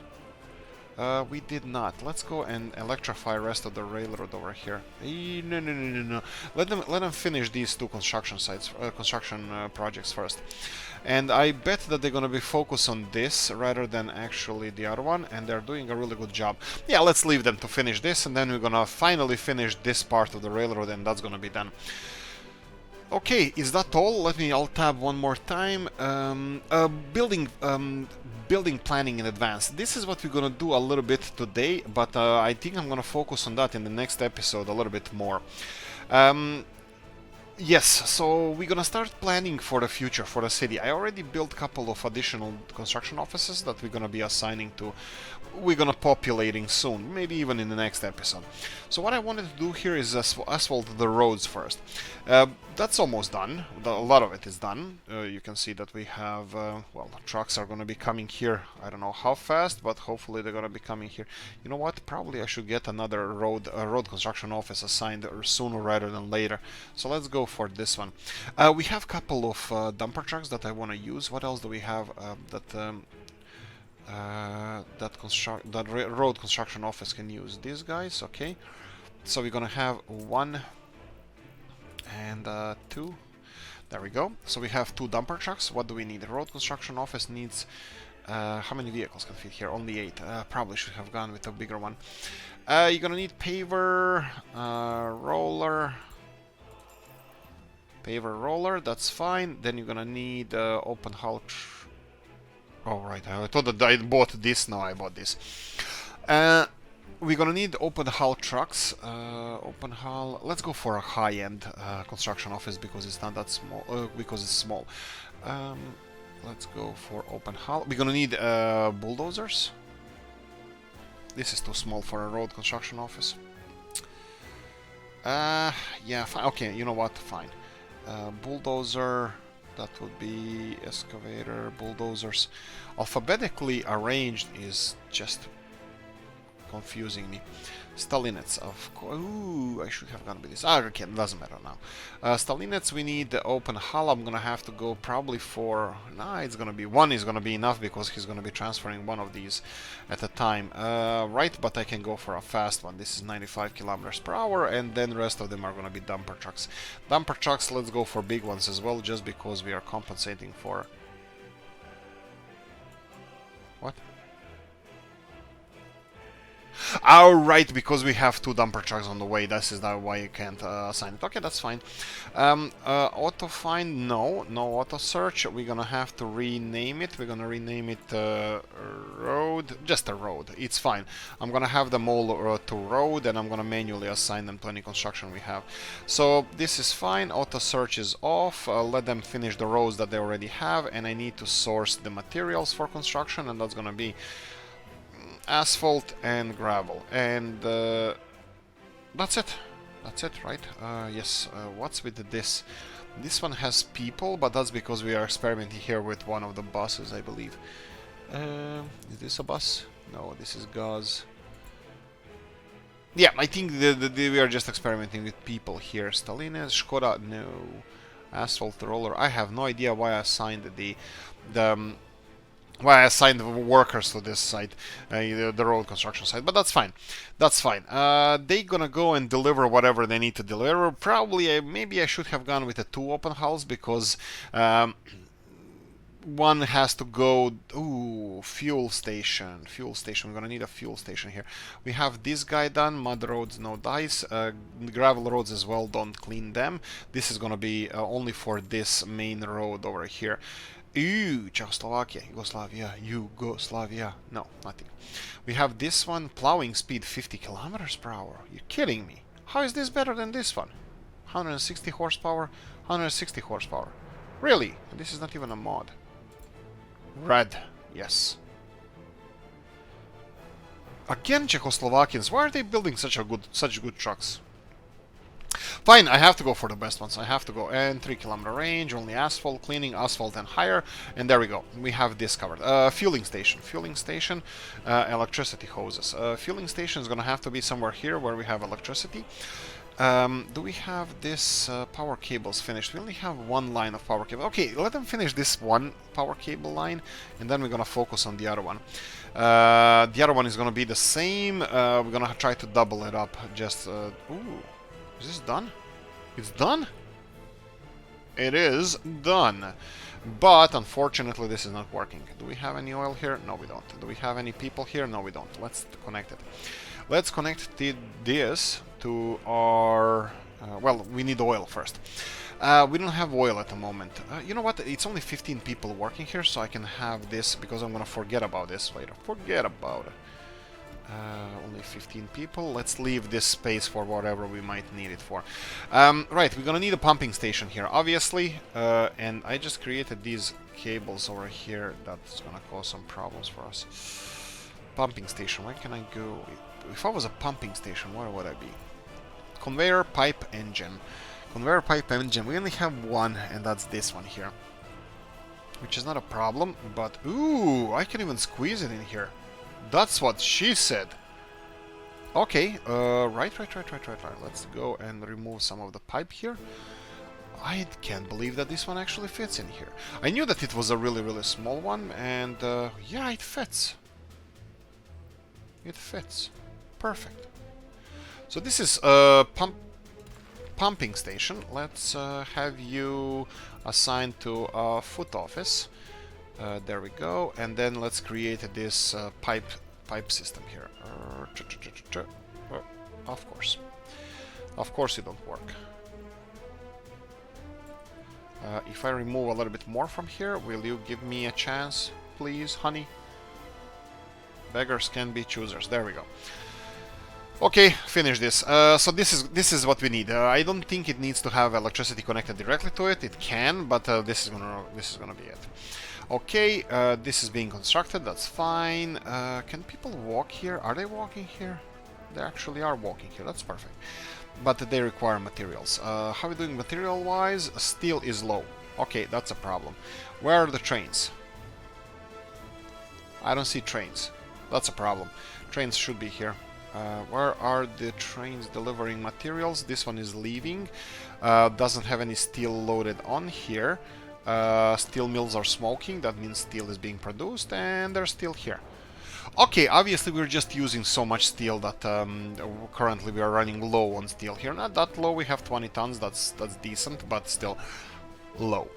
We did not. Let's go and electrify the rest of the railroad over here. No. Let them finish these two construction sites, projects first. And I bet that they're gonna be focused on this rather than actually the other one, and they're doing a really good job. Yeah, let's leave them to finish this, and then we're gonna finally finish this part of the railroad, and that's gonna be done. Okay, is that all? Let me alt-tab one more time. Building planning in advance. This is what we're gonna do a little bit today, but I think I'm gonna focus on that in the next episode a little bit more. Yes, so we're gonna start planning for the future, for the city. I already built a couple of additional construction offices that we're gonna be assigning to. We're gonna populating soon, maybe even in the next episode. So what I wanted to do here is asphalt the roads first. That's almost done. A lot of it is done. You can see that we have, well, trucks are gonna be coming here. I don't know how fast, but hopefully they're gonna be coming here. You know what? Probably I should get another road construction office assigned sooner rather than later. So let's go for this one. We have a couple of dumper trucks that I want to use. What else do we have that road construction office can use? These guys, okay. So we're gonna have 1 and 2. There we go. So we have 2 dumper trucks. What do we need? The road construction office needs how many vehicles can fit here? Only 8. Probably should have gone with a bigger one. You're gonna need paver, roller. Paver roller, that's fine. Then you're gonna need open hull. Oh right, I thought that I bought this. No, I bought this. We're gonna need open hull trucks. Open hull. Let's go for a high-end construction office because it's not that small. Because it's small. Let's go for open hull. We're gonna need bulldozers. This is too small for a road construction office. Yeah, fine. Okay, you know what? Fine. Bulldozer, that would be excavator, bulldozers. Alphabetically arranged is just confusing me. Stalinets, of course. Ooh, I should have gone with this. Okay, doesn't matter now. Stalinets, we need the open hull. I'm gonna have to go probably for... Nah, it's gonna be... One is gonna be enough because he's gonna be transferring one of these at a time. Right, but I can go for a fast one. This is 95 kilometers per hour, and then the rest of them are gonna be dumper trucks. Dumper trucks, let's go for big ones as well, just because we are compensating for... What? Oh, right, because we have 2 dumper trucks on the way. This is not why you can't assign it. Okay, that's fine. Auto find, no auto search. We're gonna have to rename it. We're gonna rename it road, just a road. It's fine. I'm gonna have them all to road, and I'm gonna manually assign them to any construction we have. So this is fine. Auto search is off. Let them finish the roads that they already have, and I need to source the materials for construction, and that's gonna be asphalt and gravel, and that's it, right? Yes. What's with this? This one has people, but that's because we are experimenting here with one of the buses, I believe. Is this a bus? No, this is gauze. Yeah, I think we are just experimenting with people here. Stalines, Skoda, no. Asphalt the roller. I have no idea why I assigned why I assigned workers to this site, the road construction site, but that's fine. That's fine. They gonna go and deliver whatever they need to deliver. Probably, maybe I should have gone with the 2 open hulls because one has to go. Ooh, fuel station. Fuel station. We're gonna need a fuel station here. We have this guy done. Mud roads, no dice. Gravel roads as well. Don't clean them. This is gonna be only for this main road over here. Ooh, Czechoslovakia, Yugoslavia. No, nothing. We have this one, plowing speed 50 kilometers per hour. You're kidding me. How is this better than this one? 160 horsepower, 160 horsepower. Really? And this is not even a mod. Red, yes. Again, Czechoslovakians. Why are they building such good trucks? Fine, I have to go for the best ones. I have to go. And 3 kilometer range, only asphalt, cleaning, asphalt and higher. And there we go. We have this covered. Fueling station. Electricity hoses. Fueling station is going to have to be somewhere here where we have electricity. Do we have this power cables finished? We only have one line of power cable. Okay, let them finish this one power cable line, and then we're going to focus on the other one. The other one is going to be the same. We're going to try to double it up. Just, ooh. Is this done? It's done? It is done. But, unfortunately, this is not working. Do we have any oil here? No, we don't. Do we have any people here? No, we don't. Let's connect it. Let's connect this to our... well, we need oil first. We don't have oil at the moment. You know what? It's only 15 people working here, so I can have this, because I'm going to forget about this later. Forget about it. Only 15 people. Let's leave this space for whatever we might need it for. Right, we're gonna need a pumping station here, obviously. And I just created these cables over here. That's gonna cause some problems for us. Pumping station, where can I go? If I was a pumping station, where would I be? Conveyor pipe engine. Conveyor pipe engine. We only have one, and that's this one here. Which is not a problem, but... Ooh, I can even squeeze it in here. That's what she said. Okay, right. Let's go and remove some of the pipe here. I can't believe that this one actually fits in here. I knew that it was a really small one, and yeah, it fits. It fits. Perfect. So this is a pumping station. Let's have you assigned to a foot office. There we go, and then let's create this pipe system here. Of course it don't work. If I remove a little bit more from here, will you give me a chance, please, honey? Beggars can be choosers. There we go. Okay, finish this. So this is what we need. I don't think it needs to have electricity connected directly to it. It can, but this is gonna be it. Okay, this is being constructed. That's fine. Can people walk here? Are they walking here? They actually are walking here. That's perfect. But they require materials. How are we doing material-wise? Steel is low. Okay, that's a problem. Where are the trains? I don't see trains. That's a problem. Trains should be here. Where are the trains delivering materials? This one is leaving. Doesn't have any steel loaded on here. Steel mills are smoking. That means steel is being produced, and they're still here. Okay, obviously we're just using so much steel that currently we are running low on steel here. Not that low. We have 20 tons. That's decent, but still low.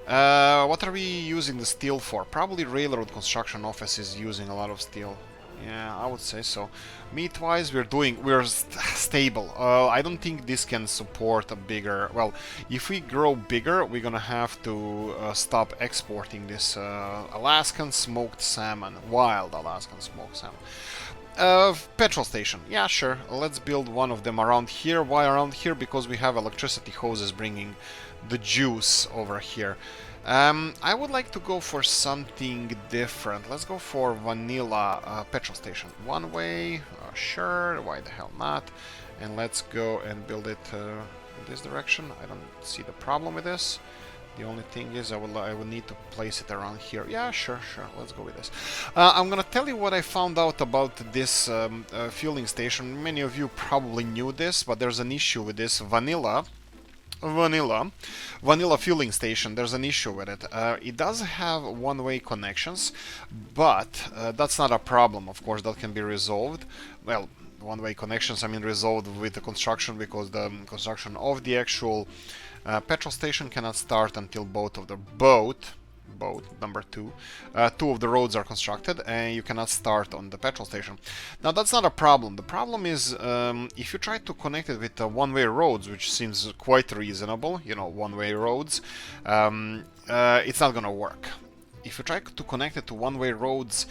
What are we using the steel for? Probably railroad construction office is using a lot of steel. Yeah, I would say so. Meat-wise, we're stable. I don't think this can support a bigger... Well, if we grow bigger, we're gonna have to stop exporting this Alaskan smoked salmon, wild Alaskan smoked salmon. Petrol station. Yeah, sure. Let's build one of them around here. Why around here? Because we have electricity hoses bringing the juice over here. I would like to go for something different. Let's go for vanilla petrol station. One way, sure, why the hell not? And let's go and build it in this direction. I don't see the problem with this. The only thing is I would need to place it around here. Yeah, sure, let's go with this. I'm gonna tell you what I found out about this fueling station. Many of you probably knew this, but there's an issue with this vanilla fueling station. There's an issue with it. It does have one-way connections, but that's not a problem. Of course, that can be resolved. Well, one-way connections, I mean, resolved with the construction, because the construction of the actual petrol station cannot start until both of the boat number 2 of the roads are constructed, and you cannot start on the petrol station. Now that's not a problem. The problem is if you try to connect it with one-way roads, which seems quite reasonable, you know, one-way roads, it's not gonna work. If you try to connect it to one-way roads,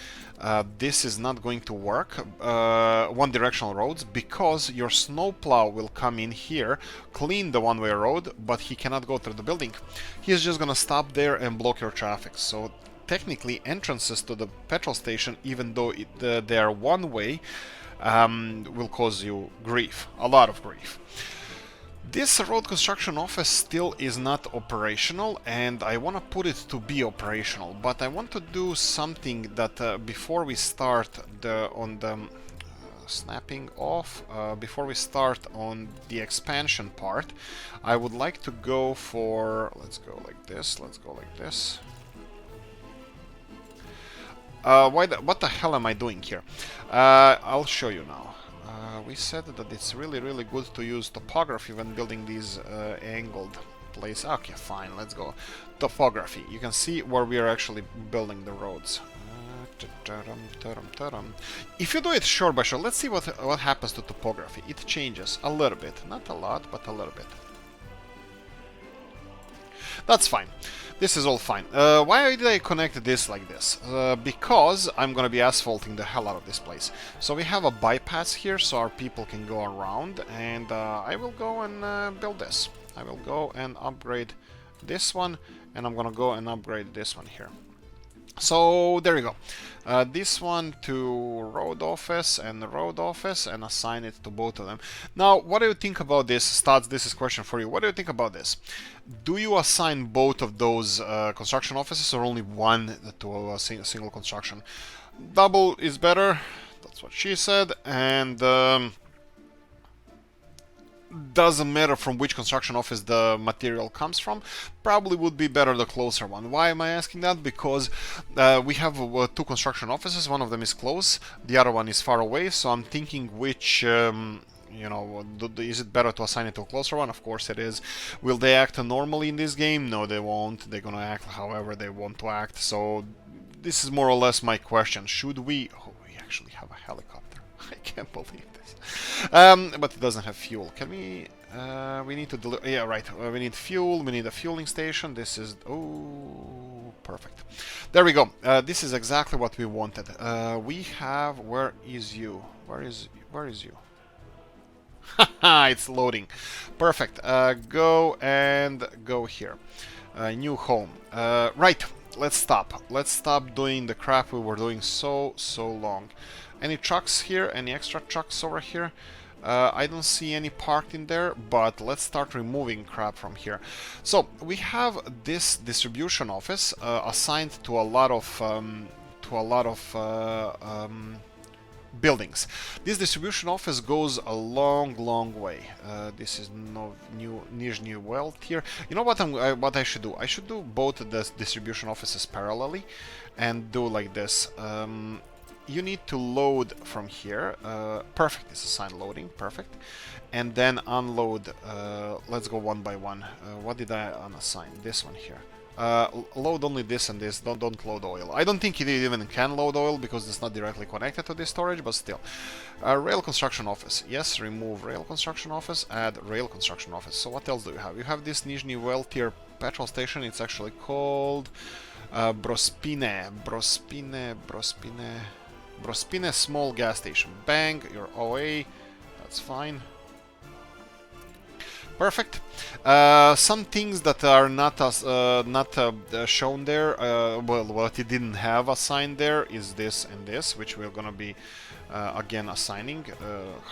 this is not going to work, one-directional roads, because your snowplow will come in here, clean the one-way road, but he cannot go through the building. He's just gonna stop there and block your traffic. So technically entrances to the petrol station, even though they are one way, will cause you grief, a lot of grief. This road construction office still is not operational, and I want to put it to be operational, but I want to do something that before we start snapping off, before we start on the expansion part, I would like to go for, let's go like this, what the hell am I doing here? I'll show you now. We said that it's really good to use topography when building these angled places. Okay, fine, let's go. Topography. You can see where we are actually building the roads. If you do it short by short, let's see what happens to topography. It changes a little bit. Not a lot, but a little bit. That's fine. This is all fine. Why did I connect this like this? Because I'm gonna be asphalting the hell out of this place. So we have a bypass here, so our people can go around, and I will go and build this. I will go and upgrade this one, and I'm gonna go and upgrade this one here. So there you go. This one to road office and the road office, and assign it to both of them. Now, what do you think about this? Stats, this is a question for you. What do you think about this? Do you assign both of those construction offices, or only one to a single construction? Double is better. That's what she said. And doesn't matter from which construction office the material comes from. Probably would be better the closer one. Why am I asking that? Because we have two construction offices. One of them is close, the other one is far away. So I'm thinking which, you know, is it better to assign it to a closer one? Of course it is. Will they act normally in this game? No, they won't. They're gonna act however they want to act. So this is more or less my question. Should we... Oh, we actually have a helicopter. I can't believe this. But it doesn't have fuel. Can we... we need to deliver... Yeah, right. We need fuel. We need a fueling station. This is... Oh, perfect. There we go. This is exactly what we wanted. We have... Where is you? Where is you? Haha, it's loading. Perfect. Go and go here. New home. Right. Let's stop. Let's stop doing the crap we were doing so long. Any trucks here? Any extra trucks over here? I don't see any parked in there, but let's start removing crap from here. So we have this distribution office assigned to a lot of buildings. This distribution office goes a long way. This is no new Nizhny Welt here. You know what I should do? I should do both the distribution offices parallelly and do like this. You need to load from here. Perfect, it's assigned loading, perfect. And then unload. Let's go one by one. What did I unassign? This one here. Load only this and this. Don't load oil. I don't think it even can load oil because it's not directly connected to this storage, but still. Rail construction office. Yes, remove rail construction office. Add rail construction office. So what else do you have? You have this Nizhny Welt here petrol station. It's actually called Brospine small gas station. Bang, your OA. That's fine. Perfect. Some things that are not shown there, well, what it didn't have assigned there is this and this, which we're gonna be again assigning.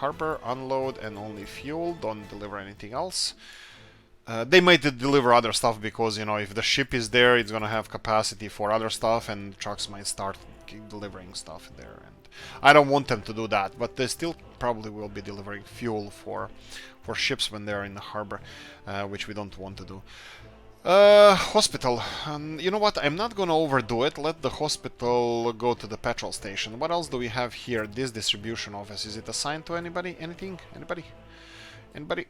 Harbor, unload, and only fuel. Don't deliver anything else. They might deliver other stuff because, you know, if the ship is there, it's gonna have capacity for other stuff, and trucks might start delivering stuff there. And I don't want them to do that, but they still probably will be delivering fuel for ships when they're in the harbor, which we don't want to do. Hospital. You know what? I'm not gonna overdo it. Let the hospital go to the petrol station. What else do we have here? This distribution office. Is it assigned to anybody? Anything? Anybody? Anybody?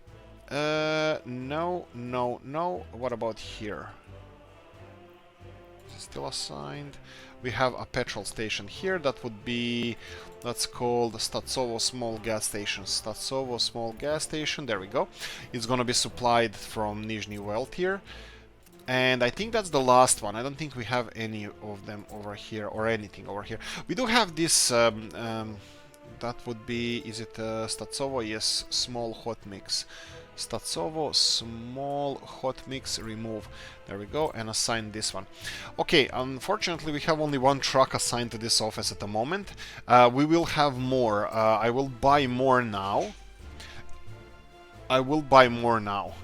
No. What about here? Is it still assigned? We have a petrol station here. That would be... That's called Statsovo Small Gas Station. Statsovo Small Gas Station. There we go. It's gonna be supplied from Nizhny Welt here. And I think that's the last one. I don't think we have any of them over here or anything over here. We do have this... that would be... Is it Statsovo? Yes, small hot mix. Statsovo, small hot mix, remove. There we go, and assign this one. Okay, unfortunately we have only one truck assigned to this office at the moment. We will have more. I will buy more now. I will buy more now.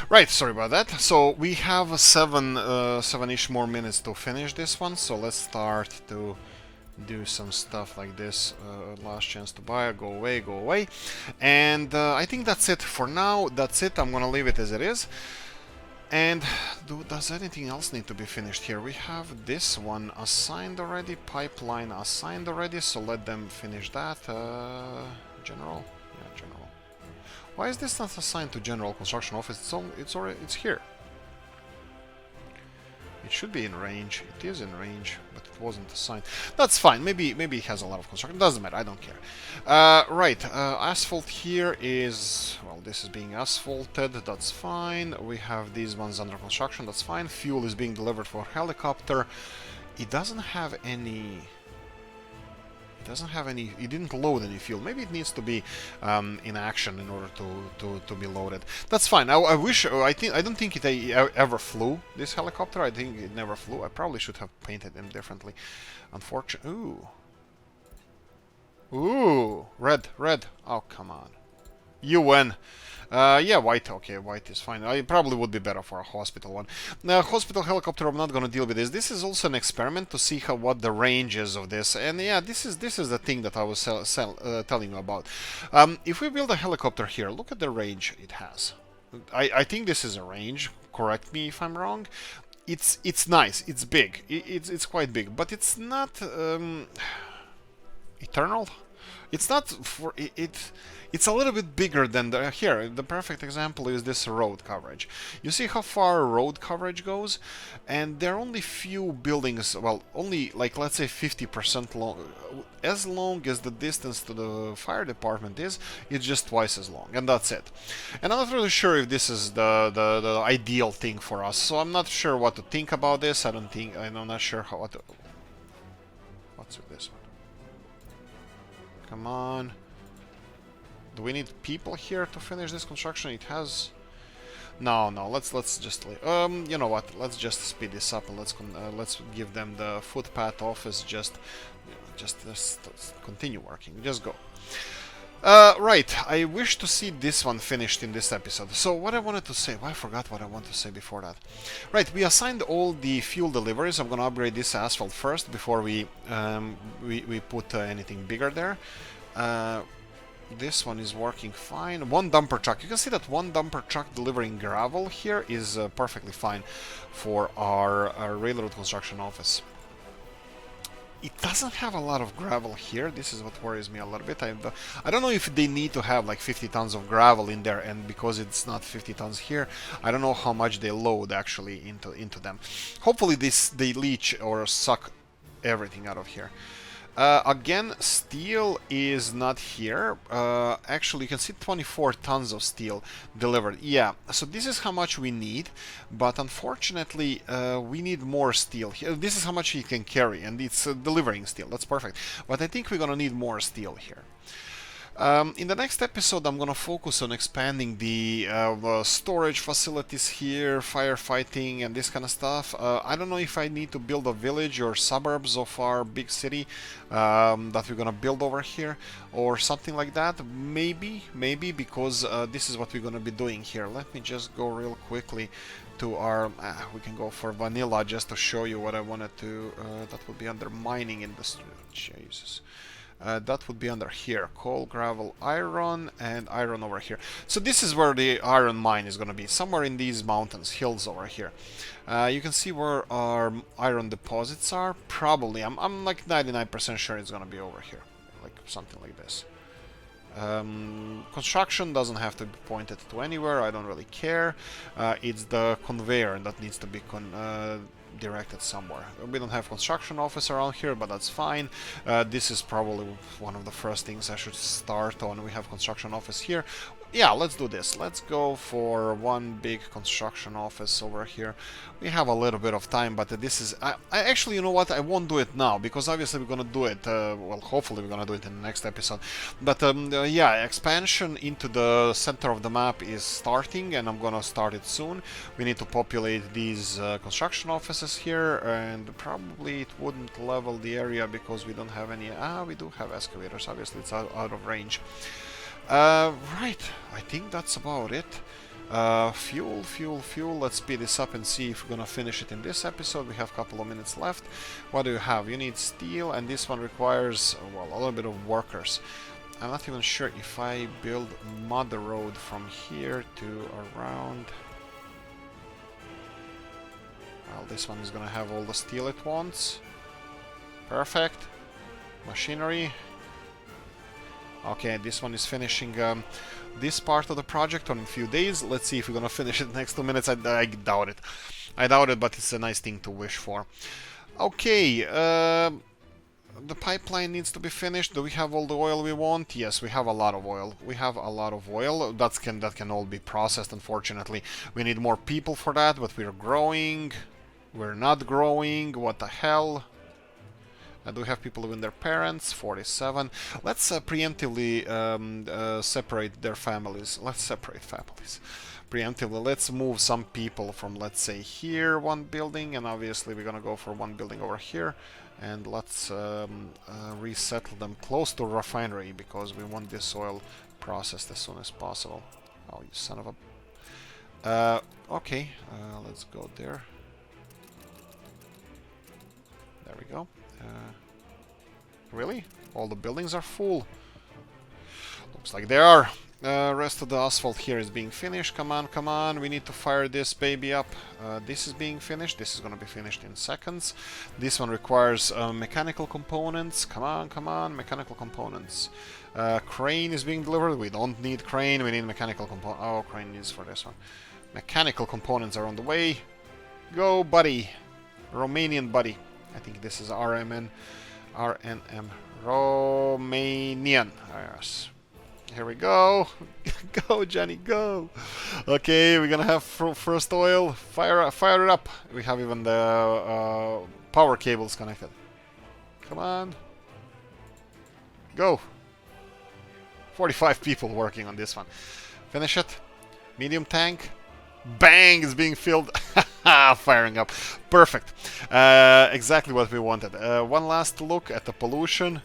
Right, sorry about that. So we have seven-ish more minutes to finish this one. So let's start to do some stuff like this. Last chance to buy, go away, go away. And I think that's it for now. That's it. I'm gonna leave it as it is. And does anything else need to be finished here? We have this one assigned already, pipeline assigned already, so let them finish that. General? Yeah, general. Why is this not assigned to general construction office? It's here. It should be in range. It is in range, but it wasn't assigned. That's fine. Maybe it has a lot of construction. Doesn't matter. I don't care. Right. Asphalt here is... Well, this is being asphalted. That's fine. We have these ones under construction. That's fine. Fuel is being delivered for helicopter. It doesn't have any... It didn't load any fuel. Maybe it needs to be in action in order to be loaded. That's fine. I don't think it ever flew, this helicopter. I think it never flew. I probably should have painted them differently. Unfortunately. Ooh, red. Oh, come on. You win. Yeah, white. Okay, white is fine. It probably would be better for a hospital one. Now, hospital helicopter, I'm not gonna deal with this. This is also an experiment to see what the range is of this. And yeah, this is the thing that I was telling you about. If we build a helicopter here, look at the range it has. I think this is a range. Correct me if I'm wrong. It's nice. It's big. It's quite big, but it's not eternal. It's not for it. It's a little bit bigger than here. The perfect example is this road coverage. You see how far road coverage goes, and there are only few buildings. Well, only like let's say 50% long. As long as the distance to the fire department is, it's just twice as long, and that's it. And I'm not really sure if this is the ideal thing for us. So I'm not sure what to think about this. I'm not sure what to. What's with this one? Come on. Do we need people here to finish this construction? It has... No, let's just... you know what? Let's just speed this up and let's give them the footpath office. Just continue working. Just go. Right. I wish to see this one finished in this episode. So what I wanted to say... Well, I forgot what I wanted to say before that. Right, we assigned all the fuel deliveries. I'm gonna upgrade this asphalt first before we put anything bigger there. This one is working fine. One dumper truck. You can see that one dumper truck delivering gravel here is perfectly fine for our railroad construction office. It doesn't have a lot of gravel here. This is what worries me a little bit. I don't know if they need to have like 50 tons of gravel in there, and because it's not 50 tons here, I don't know how much they load actually into them. Hopefully they leach or suck everything out of here. Again, steel is not here. Actually, you can see 24 tons of steel delivered. Yeah, so this is how much we need, but unfortunately, we need more steel here. This is how much he can carry, and it's delivering steel. That's perfect. But I think we're gonna need more steel here. In the next episode, I'm gonna focus on expanding the storage facilities here, firefighting, and this kind of stuff. I don't know if I need to build a village or suburbs of our big city that we're gonna build over here, or something like that. Maybe, because this is what we're gonna be doing here. Let me just go real quickly to our... we can go for vanilla just to show you what I wanted to... that would be under mining industry. Jesus. That would be under here, coal, gravel, iron, and iron over here. So this is where the iron mine is going to be, somewhere in these mountains, hills over here. You can see where our iron deposits are. Probably, I'm like 99% sure it's going to be over here, like something like this. Construction doesn't have to be pointed to anywhere. I don't really care. It's the conveyor that needs to be directed somewhere. We don't have construction office around here, but that's fine. This is probably one of the first things I should start on. We have construction office here. yeah, let's do this. Let's go for one big construction office over here. We have a little bit of time, but this is... I actually, you know what? I won't do it now, because obviously we're gonna do it... well, hopefully we're gonna do it in the next episode. But yeah, expansion into the center of the map is starting, and I'm gonna start it soon. We need to populate these construction offices here, and probably it wouldn't level the area because we don't have any... we do have excavators, obviously it's out of range. Right, I think that's about it. Fuel. Let's speed this up and see if we're gonna finish it in this episode. We have a couple of minutes left. What do you have? You need steel, and this one requires, well, a little bit of workers. I'm not even sure if I build mother road from here to around. Well, this one is gonna have all the steel it wants. Perfect. Machinery. Okay, this one is finishing this part of the project on a few days. Let's see if we're gonna finish it in the next 2 minutes. I doubt it. I doubt it, but it's a nice thing to wish for. Okay, the pipeline needs to be finished. Do we have all the oil we want? Yes, we have a lot of oil. We have a lot of oil. That can all be processed, unfortunately. We need more people for that, but we're growing. We're not growing. What the hell? Do we have people with their parents? 47. Let's preemptively separate their families. Let's separate families. Preemptively, let's move some people from, let's say, here, one building, and obviously we're gonna go for one building over here. And let's resettle them close to a refinery, because we want this oil processed as soon as possible. Oh, you son of a... okay, let's go there. There we go. Really? All the buildings are full? Looks like they are. Rest of the asphalt here is being finished. Come on. We need to fire this baby up. This is being finished. This is going to be finished in seconds. This one requires mechanical components. Come on. Mechanical components. Crane is being delivered. We don't need crane. We need mechanical components. Oh, crane is for this one. Mechanical components are on the way. Go, buddy. Romanian buddy. I think this is RNM, Romanian. Yes. Here we go. Go, Johnny, go. Okay, we're gonna have first oil. Fire it up. We have even the power cables connected. Come on. Go. 45 people working on this one. Finish it. Medium tank. Bang! It's being filled. Firing up. Perfect. Exactly what we wanted. One last look at the pollution.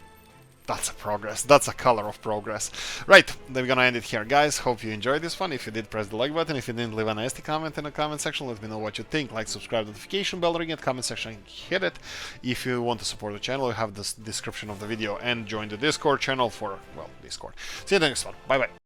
That's a progress. That's a color of progress. Right, then we're gonna end it here. Guys, hope you enjoyed this one. If you did, press the like button. If you didn't, leave a nasty comment in the comment section. Let me know what you think. Like, subscribe, notification bell, ring it, comment section, hit it. If you want to support the channel, you have the description of the video. And join the Discord channel for, well, Discord. See you in the next one. Bye-bye.